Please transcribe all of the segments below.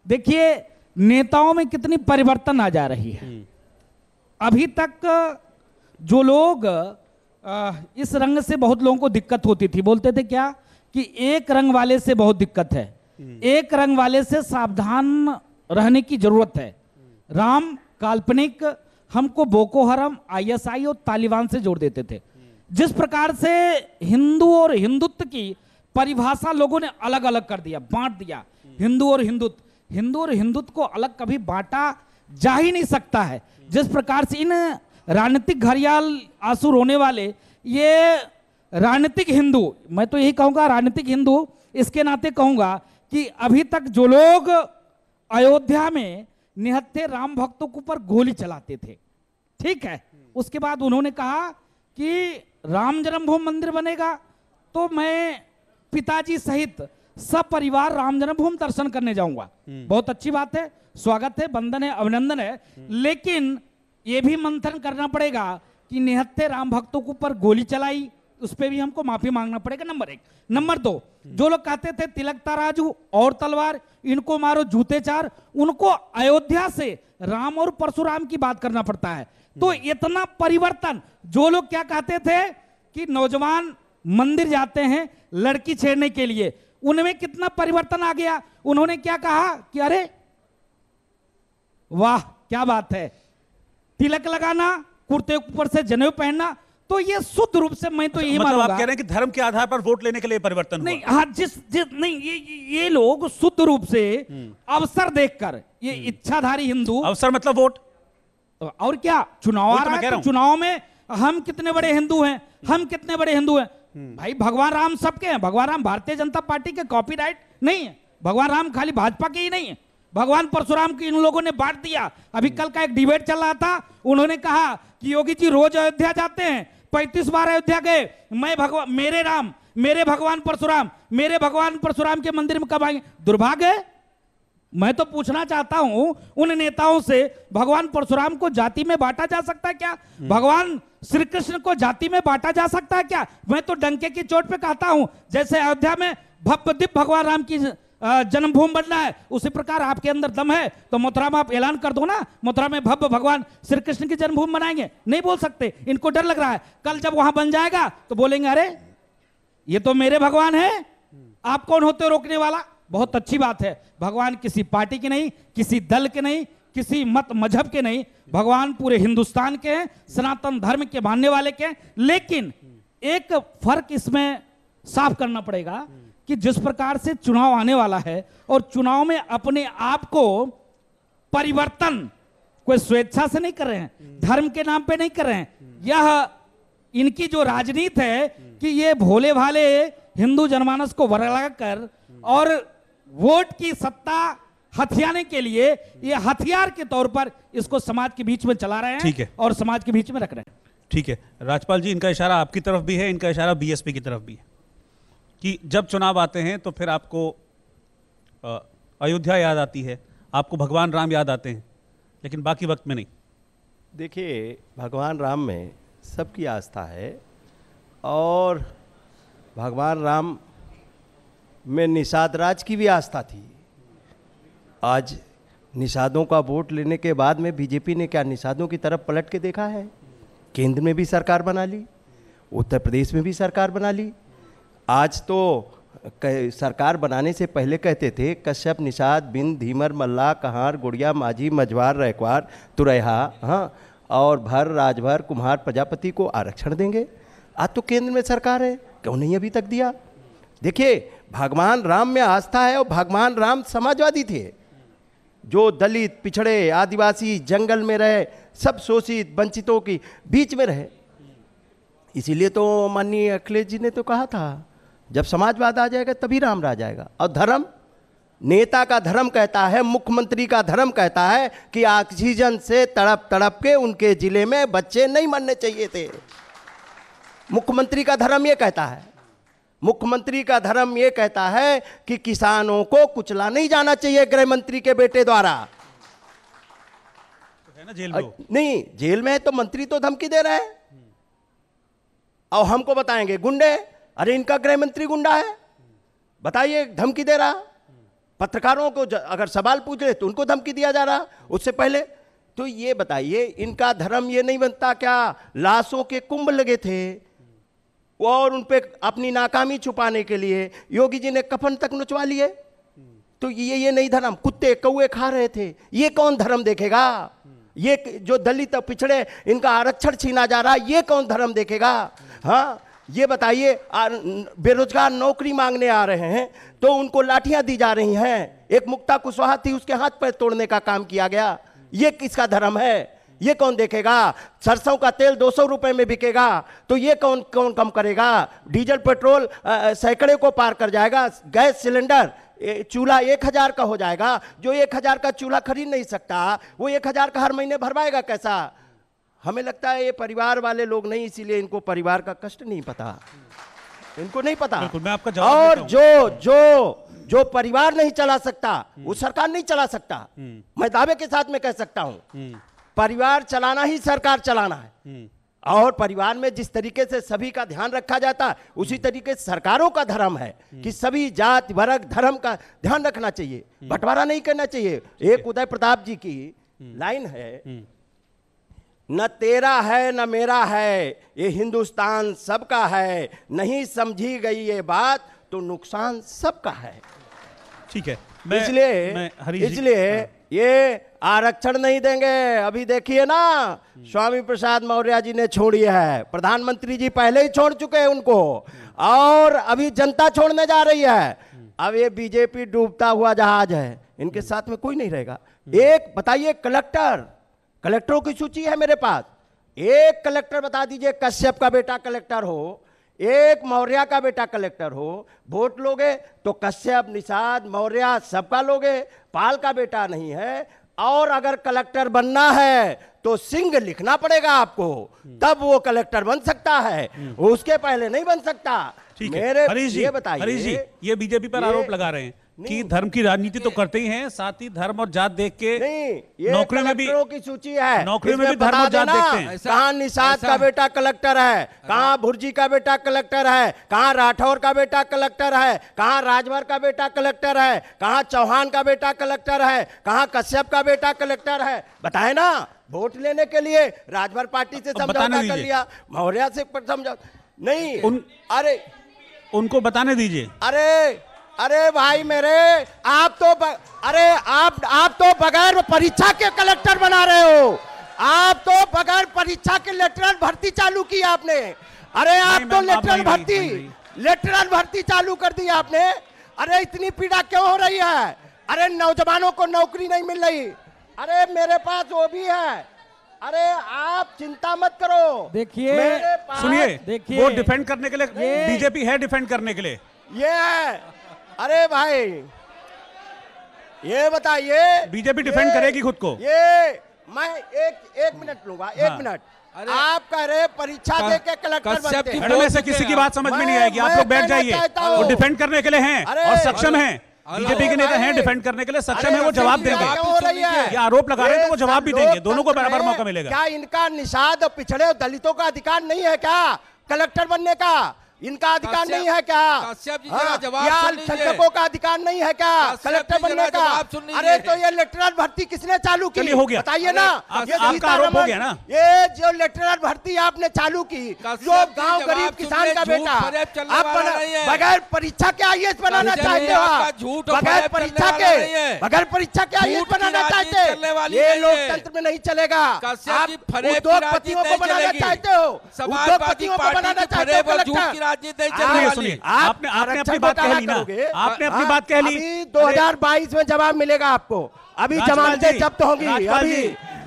देखिए नेताओं में कितनी परिवर्तन आ जा रही है। अभी तक जो लोग इस रंग से बहुत लोगों को दिक्कत होती थी, बोलते थे क्या कि एक रंग वाले से बहुत दिक्कत है, एक रंग वाले से सावधान रहने की जरूरत है। राम काल्पनिक, हमको बोको हराम, आईएसआई और तालिबान से जोड़ देते थे। जिस प्रकार से हिंदू और हिंदुत्व की परिभाषा लोगों ने अलग अलग कर दिया, बांट दिया। हिंदू और हिंदुत्व को अलग कभी बांटा जा ही नहीं सकता है। जिस प्रकार से इन राजनीतिक घड़ियाल आंसू रोने वाले ये राजनीतिक हिंदू, मैं तो यही कहूंगा राजनीतिक हिंदू, इसके नाते कहूंगा कि अभी तक जो लोग अयोध्या में निहत्थे राम भक्तों के ऊपर गोली चलाते थे, ठीक है, उसके बाद उन्होंने कहा कि राम जन्मभूमि मंदिर बनेगा तो मैं पिताजी सहित सब परिवार राम जन्मभूमि दर्शन करने जाऊंगा। बहुत अच्छी बात है, स्वागत है, वंदन है, अभिनंदन है, लेकिन यह भी मंथन करना पड़ेगा कि निहत्थे राम भक्तों के ऊपर गोली चलाई, उस पर भी हमको माफी मांगना पड़ेगा, नंबर 1। नंबर 2, जो लोग कहते थे तिलक तराजू और तलवार, इनको मारो जूते चार, उनको अयोध्या से राम और परशुराम की बात करना पड़ता है। तो इतना परिवर्तन, जो लोग क्या कहते थे कि नौजवान मंदिर जाते हैं लड़की छेड़ने के लिए, उनमें कितना परिवर्तन आ गया। उन्होंने क्या कहा कि अरे वाह क्या बात है, तिलक लगाना, कुर्ते ऊपर से जनेऊ पहनना, तो ये शुद्ध रूप से मैं तो यही मानूंगा। आप कह रहे हैं कि धर्म के आधार पर वोट लेने के लिए परिवर्तन नहीं, हाँ, नहीं, ये लोग शुद्ध रूप से अवसर देखकर, ये इच्छाधारी हिंदू, अवसर मतलब वोट, और क्या, चुनाव आ रहा है तो चुनाव में हम कितने बड़े हिंदू हैं, हम कितने बड़े हिंदू हैं भाई। भगवान राम सबके हैं, भगवान राम भारतीय जनता पार्टी के कॉपीराइट नहीं है, भगवान राम खाली भाजपा के ही नहीं है, भगवान परशुराम की इन लोगों ने बांट दिया। अभी कल का एक डिबेट चल रहा था, उन्होंने कहा कि योगी जी रोज अयोध्या जाते हैं, 35 बार अयोध्या गए, मैं भगवान, मेरे राम, मेरे भगवान परशुराम, मेरे भगवान परशुराम के मंदिर में कब आएंगे। दुर्भाग्य, मैं तो पूछना चाहता हूं उन नेताओं से, भगवान परशुराम को जाति में बांटा जा सकता है क्या? भगवान श्री कृष्ण को जाति में बांटा जा सकता है क्या? मैं तो डंके की चोट पे कहता हूं, जैसे अयोध्या में भव्य दिव्य भगवान राम की जन्मभूमि बनना है, उसी प्रकार आपके अंदर दम है तो मथुरा में आप ऐलान कर दो ना, मथुरा में भव्य भगवान श्री कृष्ण की जन्मभूमि बनाएंगे। नहीं बोल सकते, इनको डर लग रहा है, कल जब वहां बन जाएगा तो बोलेंगे अरे ये तो मेरे भगवान है, आप कौन होते हो रोकने वाला। बहुत अच्छी बात है, भगवान किसी पार्टी के नहीं, किसी दल के नहीं, किसी मत मजहब के नहीं, भगवान पूरे हिंदुस्तान के हैं, सनातन धर्म के मानने वाले के हैं। लेकिन एक फर्क इसमें साफ करना पड़ेगा कि जिस प्रकार से चुनाव आने वाला है और चुनाव में अपने आप को परिवर्तन कोई स्वेच्छा से नहीं कर रहे हैं, धर्म के नाम पे नहीं कर रहे हैं, यह इनकी जो राजनीति है कि ये भोले भाले हिंदू जनमानस को वर्गा कर और वोट की सत्ता हथियाने के लिए ये हथियार के तौर पर इसको समाज के बीच में चला रहे हैं। ठीक है, और समाज के बीच में रख रहे हैं। ठीक है राजपाल जी, इनका इशारा आपकी तरफ भी है, इनका इशारा बीएसपी की तरफ भी है कि जब चुनाव आते हैं तो फिर आपको अयोध्या याद आती है, आपको भगवान राम याद आते हैं, लेकिन बाकी वक्त में नहीं। देखिए, भगवान राम में सबकी आस्था है और भगवान राम में निषाद राज की भी आस्था थी। आज निषादों का वोट लेने के बाद में बीजेपी ने क्या निषादों की तरफ पलट के देखा है? केंद्र में भी सरकार बना ली, उत्तर प्रदेश में भी सरकार बना ली। आज तो सरकार बनाने से पहले कहते थे कश्यप, निषाद, बिंद, धीमर, मल्ला, कहार, गुड़िया, माझी, मझवार, रैकवार, तुरैहा, हाँ, और भर, राजभर, कुम्हार, प्रजापति को आरक्षण देंगे। आज तो केंद्र में सरकार है, क्यों नहीं अभी तक दिया? देखिए, भगवान राम में आस्था है और भगवान राम समाजवादी थे, जो दलित, पिछड़े, आदिवासी, जंगल में रहे, सब शोषित वंचितों की बीच में रहे। इसीलिए तो माननीय अखिलेश जी ने तो कहा था जब समाजवाद आ जाएगा तभी राम राज आएगा। और धर्म, नेता का धर्म कहता है, मुख्यमंत्री का धर्म कहता है कि ऑक्सीजन से तड़प तड़प के उनके जिले में बच्चे नहीं मरने चाहिए थे। मुख्यमंत्री का धर्म ये कहता है, मुख्यमंत्री का धर्म ये कहता है कि किसानों को कुचला नहीं जाना चाहिए गृह मंत्री के बेटे द्वारा। तो है ना जेल में? नहीं, जेल में है तो मंत्री तो धमकी दे रहे हैं और हमको बताएंगे गुंडे, अरे इनका गृह मंत्री गुंडा है, बताइए, धमकी दे रहा। पत्रकारों को अगर सवाल पूछ ले तो उनको धमकी दिया जा रहा उससे पहले। तो ये बताइए, इनका धर्म ये नहीं बनता क्या? लाशों के कुंभ लगे थे और उन पे अपनी नाकामी छुपाने के लिए योगी जी ने कफन तक नचवा लिए। तो ये नहीं धर्म? कुत्ते कौए खा रहे थे, ये कौन धर्म देखेगा? ये जो दलित पिछड़े इनका आरक्षण छीना जा रहा, ये कौन धर्म देखेगा? हाँ, ये बताइए, बेरोजगार नौकरी मांगने आ रहे हैं तो उनको लाठियां दी जा रही हैं। एक मुक्ता कुशवाहा थी, उसके हाथ पैर तोड़ने का काम किया गया। ये किसका धर्म है? ये कौन देखेगा? सरसों का तेल 200 रुपए में बिकेगा तो ये कौन कम करेगा? डीजल पेट्रोल सैकड़े को पार कर जाएगा। गैस सिलेंडर चूल्हा 1000 का हो जाएगा। जो 1000 का चूल्हा खरीद नहीं सकता वो 1000 का हर महीने भरवाएगा कैसा? हमें लगता है ये परिवार वाले लोग नहीं, इसीलिए इनको परिवार का कष्ट नहीं पता, इनको नहीं पता। मैं आपका जवाब और जो परिवार नहीं चला सकता वो सरकार नहीं चला सकता। मैं दावे के साथ में कह सकता हूं, परिवार चलाना ही सरकार चलाना है। और परिवार में जिस तरीके से सभी का ध्यान रखा जाता है उसी तरीके से सरकारों का धर्म है कि सभी जाति वर्ग धर्म का ध्यान रखना चाहिए, बंटवारा नहीं करना चाहिए। एक उदय प्रताप जी की लाइन है, न तेरा है न मेरा है, ये हिंदुस्तान सबका है, नहीं समझी गई ये बात तो नुकसान सबका है। ठीक है, इसलिए ये आरक्षण नहीं देंगे। अभी देखिए ना, स्वामी प्रसाद मौर्य जी ने छोड़ी है, प्रधानमंत्री जी पहले ही छोड़ चुके हैं उनको, और अभी जनता छोड़ने जा रही है। अब ये बीजेपी डूबता हुआ जहाज है, इनके साथ में कोई नहीं रहेगा। एक बताइए, कलेक्टरों की सूची है मेरे पास, एक कलेक्टर बता दीजिए कश्यप का बेटा कलेक्टर हो, एक मौर्य का बेटा कलेक्टर हो। वोट लोगे तो कश्यप, निषाद, मौर्य सबका लोगे, पाल का बेटा नहीं है। और अगर कलेक्टर बनना है तो सिंह लिखना पड़ेगा आपको, तब वो कलेक्टर बन सकता है, उसके पहले नहीं बन सकता। मेरे ये बताइए, ये बीजेपी पर आरोप लगा रहे हैं कि धर्म की राजनीति तो करते ही हैं, साथ ही धर्म और जात देख के नौकरी में भी की सूची है, नौकरी में भी धर्म और जात देखते हैं। कहाँ निषाद का बेटा कलेक्टर है, कहाँ भुर्जी का बेटा कलेक्टर है, कहाँ राठौर का बेटा कलेक्टर है, कहाँ राजभर का बेटा कलेक्टर है, कहाँ चौहान का बेटा कलेक्टर है, कहाँ कश्यप का बेटा कलेक्टर है? बताए ना, वोट लेने के लिए राजभर पार्टी से समझौता कर लिया, मौर्य से समझौता नहीं। अरे उनको बताने दीजिए। अरे भाई मेरे, आप तो बगैर परीक्षा के कलेक्टर बना रहे हो। आप तो बगैर परीक्षा के लेटरल भर्ती चालू की आपने। अरे आप तो लेटरल भर्ती चालू कर दी आपने। अरे इतनी पीड़ा क्यों हो रही है? अरे नौजवानों को नौकरी नहीं मिल रही। अरे मेरे पास वो भी है। अरे आप चिंता मत करो। देखिए, सुनिए, वो डिफेंड करने के लिए बीजेपी है, डिफेंड करने के लिए ये है। अरे भाई ये बताइए, बीजेपी डिफेंड करेगी खुद को। ये मैं एक मिनट लूंगा, एक मिनट। आप कह रहे परीक्षा दे के कलेक्टर बनते हैं। मैडम, ऐसे किसी की बात समझ में नहीं आएगी, आप लोग बैठ जाइए। वो डिफेंड करने के लिए हैं और सक्षम हैं, बीजेपी के नेता हैं, डिफेंड करने के लिए सक्षम है, वो जवाब देंगे। ये आरोप लगा रहे हैं तो वो जवाब भी देंगे, दोनों को बराबर मौका मिलेगा। क्या इनका निषाद पिछड़े और दलितों का अधिकार नहीं है क्या कलेक्टर बनने का? इनका अधिकार नहीं है क्या? अल्पसंख्यकों का अधिकार नहीं है क्या कलेक्टर बनने का? अरे तो ये लेटरल भर्ती किसने चालू की? हो गया, बताइए ना। आपका आरोप हो गया ना। ये जो लेटरल भर्ती आपने चालू की, जो गांव गरीब किसान का बेटा आप बगैर परीक्षा के IAS बनाना चाहते हो, बगैर परीक्षा के IAS बनाना चाहते हैं, ये लोकतंत्र में नहीं चलेगा। आप उद्योगपतियों को बनाना चाहते हो, उद्योगपतियों को बनाना चाहते हो कलेक्टर। सुनिए, आपने अपनी बात कह ली ना, आपने अपनी बात कह ली। अभी 2022 में जवाब मिलेगा आपको। अभी जमानतें जब्त होंगी,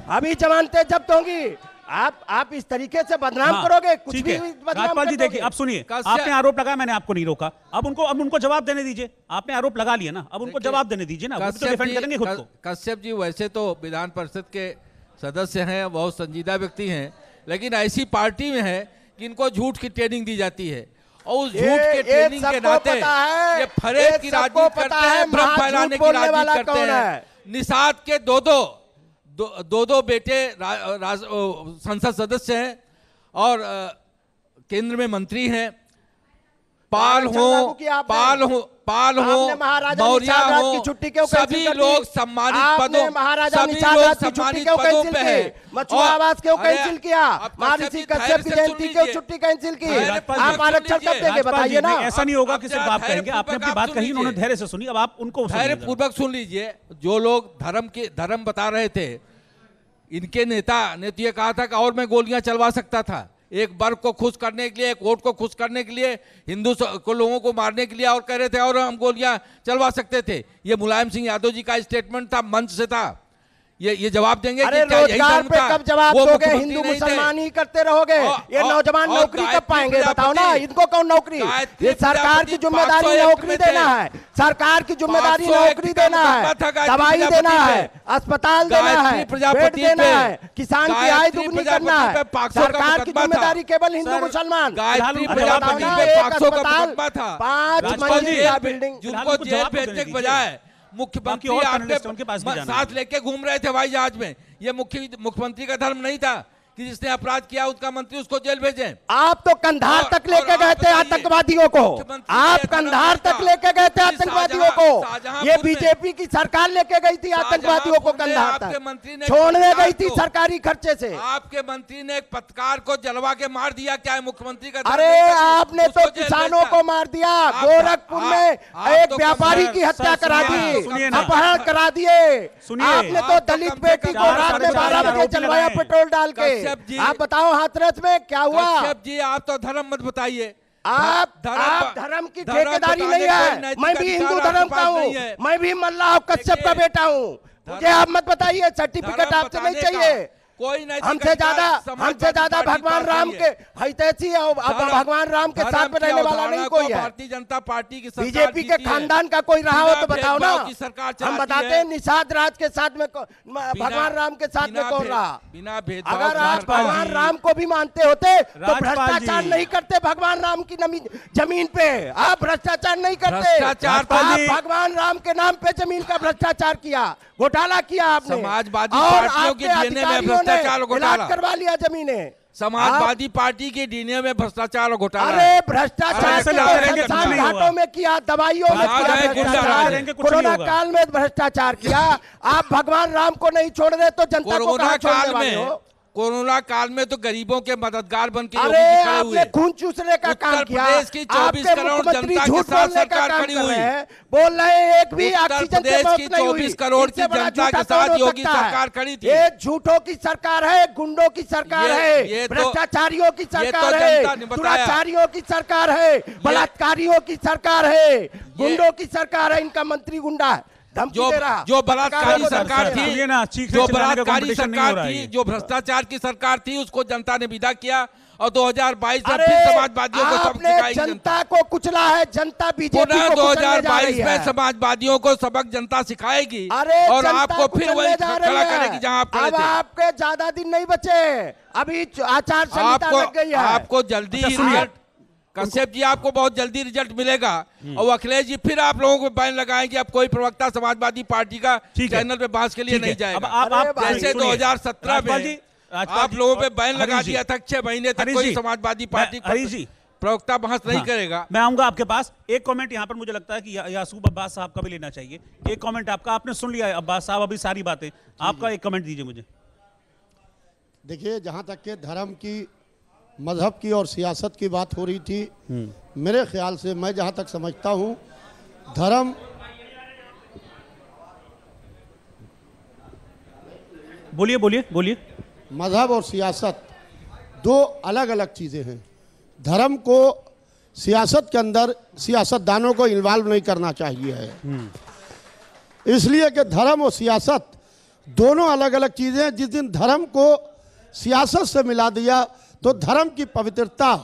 अभी जमानतें जब्त होंगी। आप इस तरीके से बदनाम करोगे, कुछ भी राजपाल जी देखिए, अब सुनिए, आपने आरोप लगाया, मैंने आपको नहीं रोका। अब उनको जवाब देने दीजिए। आपने आरोप लगा लिया ना, अब उनको जवाब देने दीजिए ना, वो तो डिफेंड करेंगे खुद को। कश्यप जी वैसे तो विधान परिषद के सदस्य हैं, बहुत संजीदा व्यक्ति हैं, लेकिन ऐसी पार्टी में है कि इनको झूठ की ट्रेनिंग दी जाती है और उस झूठ के ट्रेनिंग के नाते ये फरेब की राजनीति करते हैं, भ्रम फैलाने की राजनीति करते हैं। निषाद के दो बेटे संसद सदस्य हैं और केंद्र में मंत्री हैं। पाल हो मौर्य हो, सभी लोग सम्मानित पदों पे है। मछुआ आवास क्यों कैंसिल किया? महर्षि कश्यप की जयंती क्यों छुट्टी कैंसिल की? आप आरक्षण कब देंगे बताइए ना। ऐसा नहीं होगा कि सिर्फ आप कहेंगे, आपने अपनी बात कही, उन्होंने धैर्य से सुनी, अब आप उनको धैर्य पूर्वक सुन लीजिए। जो लोग धर्म बता रहे थे, इनके नेता ने तो ये कहा था कि और मैं गोलियां चलवा सकता था, एक वर्ग को खुश करने के लिए, एक वोट को खुश करने के लिए, हिंदू को लोगों को मारने के लिए, और कह रहे थे और हम गोलियां चलवा सकते थे। ये मुलायम सिंह यादव जी का स्टेटमेंट था, मंच से था। ये जवाब देंगे अरे कि रोजगार पे कब जवाब दोगे? हिंदू मुसलमान ही करते रहोगे। ये नौजवान नौकरी कब पाएंगे बताओ ना। इनको कौन नौकरी? ये सरकार की जिम्मेदारी नौकरी देना है, सरकार की जिम्मेदारी नौकरी देना है, दवाई देना है, अस्पताल देना है, बेड देना है, किसान की आय दुगनी करना है। सरकार की जिम्मेदारी केवल हिंदू मुसलमान। 5 मंजिला बिल्डिंग, जिनको जेल भेजने के बजाय मुख्यमंत्री आपके साथ लेके घूम रहे थे हवाई जहाज में। ये मुख्यमंत्री का धर्म नहीं था कि जिसने अपराध किया उसका मंत्री उसको जेल भेजे। आप तो कंधार तक लेके गए थे आतंकवादियों को, आप कंधार तक लेके गए थे आतंकवादियों को। ये बीजेपी की सरकार लेके गई थी आतंकवादियों को कंधार तक, छोड़ने गई थी सरकारी खर्चे से। आपके मंत्री ने एक पत्रकार को जलवा के मार दिया, क्या है मुख्यमंत्री का? अरे आपने तो किसानों को मार दिया। गोरखपुर में एक व्यापारी की हत्या करा दी, अपहरण करा दिए। आपने तो दलित बेटी को रात में 12 बजे चलवाया पेट्रोल डाल के। आप बताओ हाथरस में क्या हुआ? कश्यप जी आप तो धर्म मत बताइए। आप धर्म की ठेकेदारी नहीं है। मैं भी हिंदू धर्म का हूँ, मैं भी मल्लाह कश्यप का बेटा हूँ। मुझे आप मत बताइए, सर्टिफिकेट आपसे नहीं चाहिए। कोई नहीं, हमसे ज्यादा भगवान राम के हितैषी और भगवान राम के साथ में रहने वाला नहीं कोई है। भारतीय जनता पार्टी की बीजेपी के खानदान का कोई रहा हो तो बताओ ना। हम बताते हैं निषाद राज के साथ में भगवान राम के साथ में कौन रहा? बिना भेदभाव। अगर आप भगवान राम को भी मानते होते तो भ्रष्टाचार नहीं करते भगवान राम की जमीन पे। आप भ्रष्टाचार नहीं करते। आप भगवान राम के नाम पे जमीन का भ्रष्टाचार किया, घोटाला किया आपने। समाजवादी पार्टियों के डीएनए में भ्रष्टाचार और घोटाला करवा लिया जमीनें। समाजवादी पार्टी के डीएनए में भ्रष्टाचार और घोटाला। अरे भ्रष्टाचार घाटों में किया, दवाइयों में किया भ्रष्टाचार, कोरोना काल में भ्रष्टाचार किया। आप भगवान राम को नहीं छोड़ रहे तो जनता को कहां छोड़ने वाले हो? कोरोना काल में तो गरीबों के मददगार बन के अरे आपने खून चूसने का काम किया। प्रदेश की 24 करोड़ जनता के साथ सरकार खड़ी हुई है। बोल रहे हैं एक भी उत्तर प्रदेश की 24 करोड़ की जनता के साथ योगी सरकार खड़ी थी। ये झूठों की सरकार है, गुंडों की सरकार है, भ्रष्टाचारियों की सरकार है, दुराचारियों की सरकार है, बलात्कारियों की सरकार है, गुंडों की सरकार है। इनका मंत्री गुंडा है, जो बलात्कारी सरकार थी, जो बलात्कारी सरकार थी, जो भ्रष्टाचार की सरकार थी, उसको जनता ने विदा किया और 2022 में फिर समाजवादियों को सबक सिखाएगी। जनता को कुचला है, जनता बीजेपी को 2022 में समाजवादियों को सबक जनता सिखाएगी और आपको फिर वही खड़ा करेगी जहां आप खड़े थे। आपके ज्यादा दिन नहीं बचे, अभी आचार संहिता लग गई है। आपको जल्दी रिजल्ट, कश्यप जी आपको बहुत जल्दी रिजल्ट मिलेगा और अखिलेश जी फिर आप लोगों को बैन लगाएंगे। अब कोई प्रवक्ता समाजवादी पार्टी का चैनल पे बहस के लिए नहीं जाएगा। जैसे 2017 में आप लोगों पे बैन लगा दिया था, 6 महीने तक कोई समाजवादी पार्टी प्रवक्ता बहस नहीं करेगा। मैं आऊंगा आपके पास। एक कमेंट यहाँ पर मुझे लगता है कि यासूब अब्बास साहब का भी लेना चाहिए। एक कमेंट आपका, आपने सुन लिया है अब्बास साहब अभी सारी बातें, आपका एक कमेंट दीजिए मुझे। देखिए, जहाँ तक के धर्म की, मजहब की और सियासत की बात हो रही थी, मेरे ख्याल से मैं जहाँ तक समझता हूँ, धर्म, बोलिए बोलिए बोलिए, मजहब और सियासत दो अलग अलग चीज़ें हैं। धर्म को सियासत के अंदर सियासतदानों को इन्वॉल्व नहीं करना चाहिए है, इसलिए कि धर्म और सियासत दोनों अलग अलग चीज़ें हैं। जिस दिन धर्म को सियासत से मिला दिया तो धर्म की पवित्रता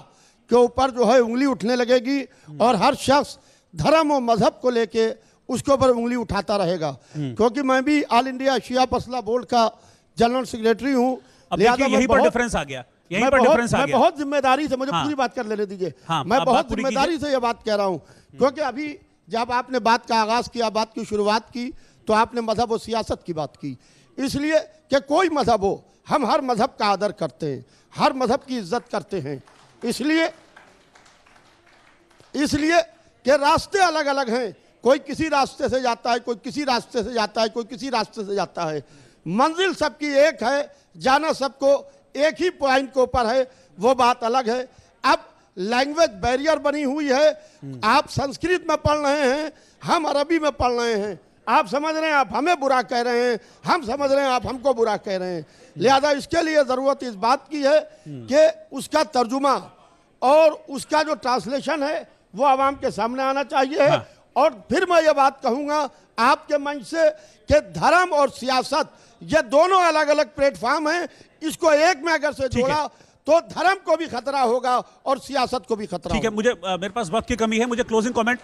के ऊपर जो है उंगली उठने लगेगी और हर शख्स धर्म और मजहब को लेके उसके ऊपर उंगली उठाता रहेगा। क्योंकि मैं भी ऑल इंडिया शिया मसला बोर्ड का जनरल सेक्रेटरी हूँ। यहीं पर डिफरेंस आ गया, यहीं पर डिफरेंस आ गया। मैं बहुत जिम्मेदारी से, मुझे पूरी बात कर लेने दीजिए। मैं बहुत जिम्मेदारी से ये बात कह रहा हूँ, क्योंकि अभी जब आपने बात का आगाज किया, बात की शुरुआत की, तो आपने मजहब और सियासत की बात की। इसलिए कि कोई मजहब हो, हम हर मजहब का आदर करते हैं, हर मजहब की इज्जत करते हैं। इसलिए इसलिए कि रास्ते अलग अलग हैं, कोई किसी रास्ते से जाता है, कोई किसी रास्ते से जाता है, कोई किसी रास्ते से जाता है। मंजिल सबकी एक है, जाना सबको एक ही पॉइंट के ऊपर है, वो बात अलग है। अब लैंग्वेज बैरियर बनी हुई है, आप संस्कृत में पढ़ रहे हैं, हम अरबी में पढ़ रहे हैं, आप समझ रहे हैं आप हमें बुरा कह रहे हैं, हम समझ रहे हैं आप हमको बुरा कह रहे हैं। लिहाजा इसके लिए ज़रूरत इस बात की है कि उसका तर्जुमा और उसका जो ट्रांसलेशन है वो आवाम के सामने आना चाहिए। हाँ। और फिर मैं ये बात कहूँगा आपके मंच से कि धर्म और सियासत ये दोनों अलग अलग प्लेटफॉर्म हैं, इसको एक में अगर से जोड़ा तो धर्म को भी खतरा होगा और सियासत को भी खतरा। ठीक है, मुझे मेरे पास वक्त की कमी है, मुझे क्लोजिंग कमेंट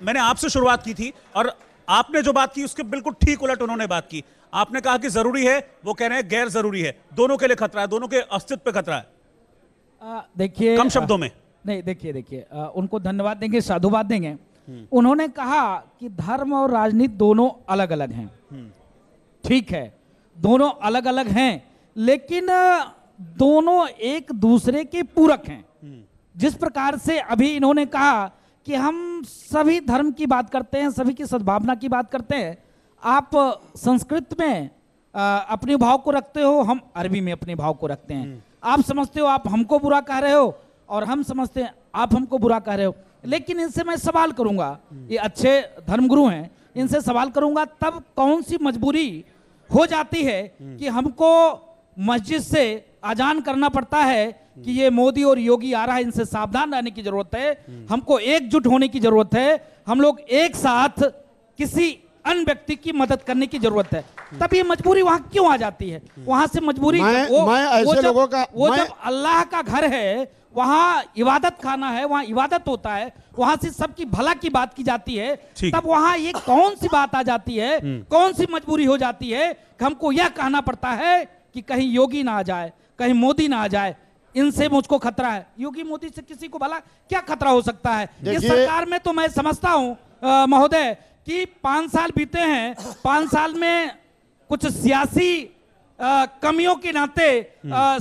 मैंने आपसे शुरुआत की थी और आपने जो बात की उसके बिल्कुल ठीक उलट उन्होंने बात की। आपने कहा कि जरूरी है, वो कह रहे हैं गैर जरूरी है, दोनों के लिए खतरा है, दोनों के अस्तित्व पे खतरा है। देखिए कम शब्दों में नहीं, देखिए उनको धन्यवाद देंगे, साधुवाद देंगे। उन्होंने कहा कि धर्म और राजनीति दोनों अलग अलग हैं। ठीक है, दोनों अलग अलग हैं, लेकिन दोनों एक दूसरे के पूरक हैं। जिस प्रकार से अभी इन्होंने कहा कि हम सभी धर्म की बात करते हैं, सभी की सद्भावना की बात करते हैं, आप संस्कृत में अपने भाव को रखते हो, हम अरबी में अपने भाव को रखते हैं। आप समझते हो आप हमको बुरा कह रहे हो और हम समझते हैं आप हमको बुरा कह रहे हो। लेकिन इनसे मैं सवाल करूंगा, ये अच्छे धर्मगुरु हैं, इनसे सवाल करूंगा तब कौन सी मजबूरी हो जाती है कि हमको मस्जिद से अजान करना पड़ता है कि ये मोदी और योगी आ रहा है, इनसे सावधान रहने की जरूरत है, हमको एकजुट होने की जरूरत है, हम लोग एक साथ किसी अन्य व्यक्ति की मदद करने की जरूरत है। तब ये मजबूरी वहां क्यों आ जाती है? वहां से मजबूरी जब अल्लाह का घर है, वहां इबादत खाना है, वहां इबादत होता है, वहां से सबकी भला की बात की जाती है, तब वहां ये कौन सी बात आ जाती है, कौन सी मजबूरी हो जाती है कि हमको यह कहना पड़ता है कि कहीं योगी ना आ जाए, कहीं मोदी ना आ जाए, इनसे मुझको खतरा है। योगी मोदी से किसी को भला क्या खतरा हो सकता है? इस सरकार में तो मैं समझता हूं महोदय कि 5 साल बीते हैं, 5 साल में कुछ सियासी कमियों के नाते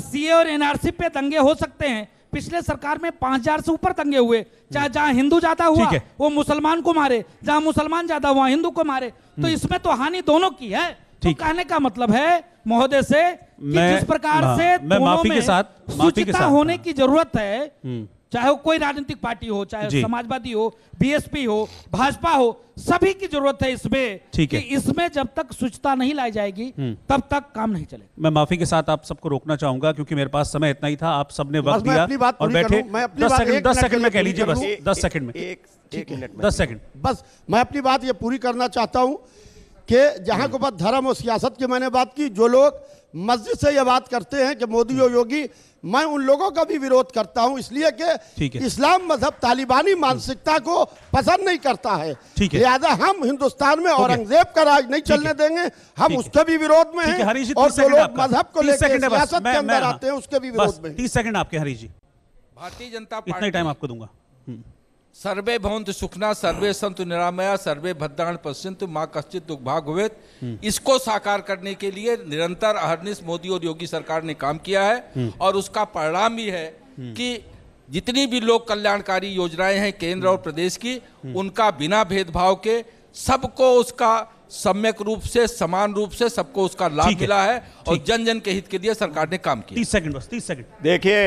सीए और एनआरसी पे दंगे हो सकते हैं। पिछले सरकार में 5000 से ऊपर दंगे हुए, चाहे जहां हिंदू ज्यादा हुआ वो मुसलमान को मारे, जहां मुसलमान ज्यादा हुआ हिंदू को मारे। तो इसमें तो हानि दोनों की है। तो कहने का मतलब है महोदय से कि जिस प्रकार से दोनों में सुचिता होने की जरूरत है, चाहे वो कोई राजनीतिक पार्टी हो, चाहे समाजवादी हो, बीएसपी हो, भाजपा हो, सभी की जरूरत है इसमें कि इसमें जब तक सुचिता नहीं लाई जाएगी तब तक काम नहीं चलेगा। मैं माफी के साथ आप सबको रोकना चाहूंगा क्योंकि मेरे पास समय इतना ही था, आप सबने वक्त दिया और बैठे। 10 सेकंड में कह लीजिए, बस 10 सेकंड में, 10 सेकंड बस। मैं अपनी बात ये पूरी करना चाहता हूं कि जहां को बात धर्म और सियासत की मैंने बात की, जो लोग मस्जिद से ये बात करते हैं कि मोदी और योगी, मैं उन लोगों का भी विरोध करता हूं, इसलिए कि इस्लाम मजहब तालिबानी मानसिकता को पसंद नहीं करता है। लिहाजा हम हिंदुस्तान में औरंगजेब का राज नहीं चलने देंगे, हम उसके भी विरोध में हैं और जो लोग मजहब को लेकर सियासत के अंदर आते हैं उसके भी विरोध में। 30 सेकंड आपके हरीश जी। भारतीय जनता पार्टी, इतना टाइम आपको दूंगा। सर्वे भवन्तु सुखिनः, सर्वे सन्तु निरामया, सर्वे भद्राणि पश्यन्तु मा कश्चित् दुर्भाग् भवेत्। इसको साकार करने के लिए निरंतर अहर्निश मोदी और योगी सरकार ने काम किया है और उसका परिणाम भी है कि जितनी भी लोक कल्याणकारी योजनाएं हैं केंद्र और प्रदेश की, उनका बिना भेदभाव के सबको उसका सम्यक रूप से, समान रूप से सबको उसका लाभ मिला है और जन जन के हित के लिए सरकार ने काम किया। 30 सेकंड बस, 30 सेकंड। देखिए,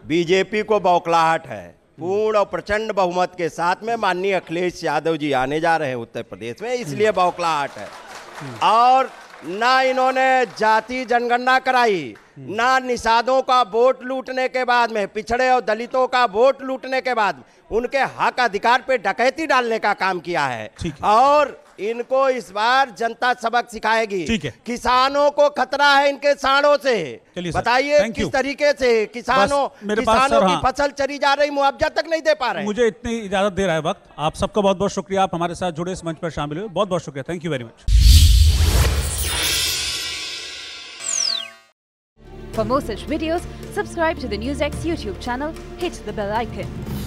बीजेपी को बौखलाहट है, पूर्ण और प्रचंड बहुमत के साथ में माननीय अखिलेश यादव जी आने जा रहे हैं उत्तर प्रदेश में, इसलिए बौखलाहट है। और ना इन्होंने जाति जनगणना कराई, ना निषादों का वोट लूटने के बाद में, पिछड़े और दलितों का वोट लूटने के बाद उनके हक अधिकार पे डकैती डालने का काम किया है। और इनको इस बार जनता सबक सिखाएगी। किसानों को खतरा है इनके सांडों से। बताइए किस तरीके से किसानों की फसल चरी जा रही, मुआवजा तक नहीं दे पा रहे। मुझे इतनी इजाजत दे रहा है वक्त। आप सबका बहुत बहुत शुक्रिया, आप हमारे साथ जुड़े, इस मंच पर शामिल हुए, बहुत बहुत शुक्रिया। Thank you very much. For more such videos, subscribe to the NewsX YouTube channel, hit the bell icon.